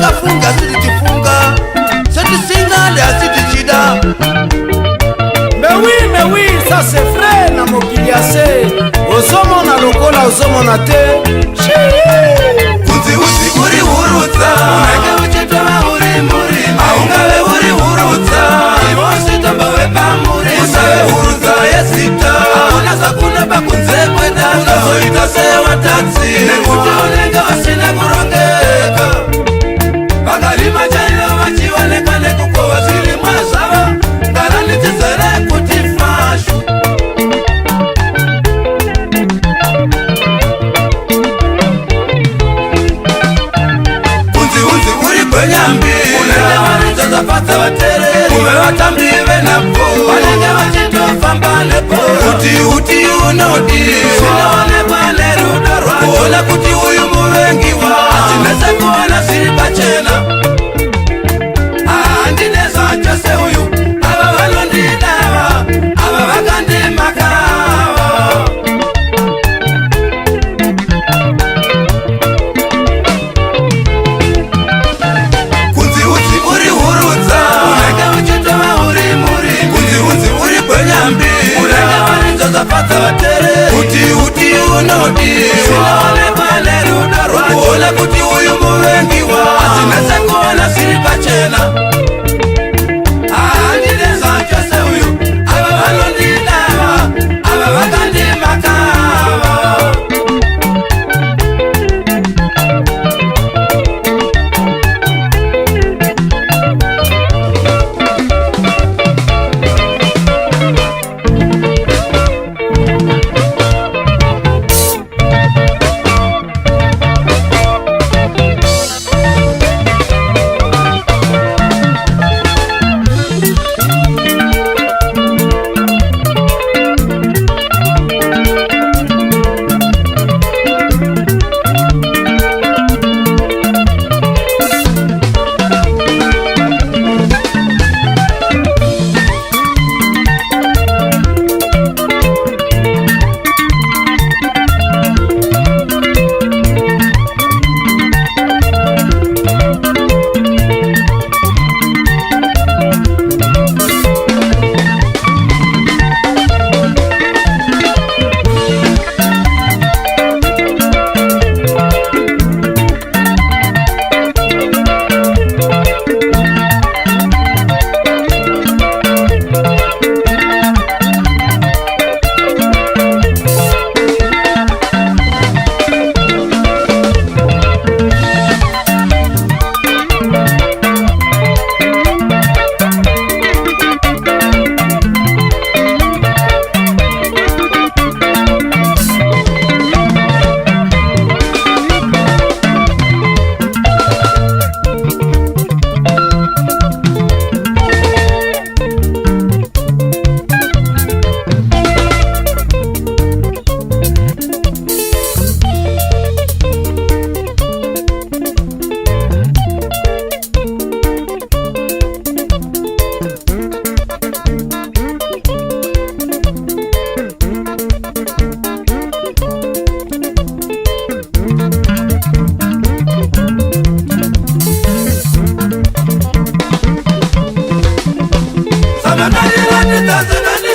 vakafunga sitichifunga setisinga leasitichida mewi ça c'est vrai na mokili ase ozomona lokola ozomona te kunzi uzi uri hurutsa unenge uchitova uri murima ungave uri hurutsa ivositombo vepamurima usave hurutsa yesita unazakuna pakunze kweda ukazoita sewatatsi nekuti unenge vasina kurongeka vakarima chaino vachioneka nekukova zvirimwa zvavo ngaranitizere kuti fashu kunzi uri gwenyambi unenge varitozapatsa vatereri uve vatambi venapfu vanenge vachitofamba nepo kuti unodiwa zvinoonekwa nerudo rwako kuona kuti uyu muvengiwa hatinese kuona zviri pachena handinezva chose uyu ava vanondidava ava vakandimakava kunzi udzi uri hurudza unenge uchitova uri muri kunzi uri gwenyambi unenge varinzozapatsa vatereri kuti unodiwa zvinoonekwa nerudo rwako kuona kuti uyu muvengiwa hatinese kuona zviri pachena handinezva chose uyu ava vanondidava ava vakandimakava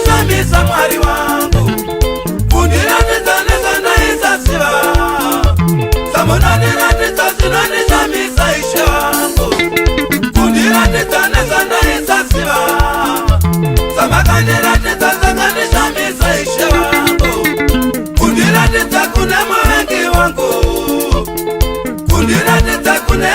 Samisa mwari wangu kundiratidza nezvandaisasiva samunandiratidza zvinondisamisa ishe wangu kundiratidza nezvandaisasiva samakandiratidza zvakandishamisa ishe wangu kundiratidza kune muvengi wangu kundiratidza kune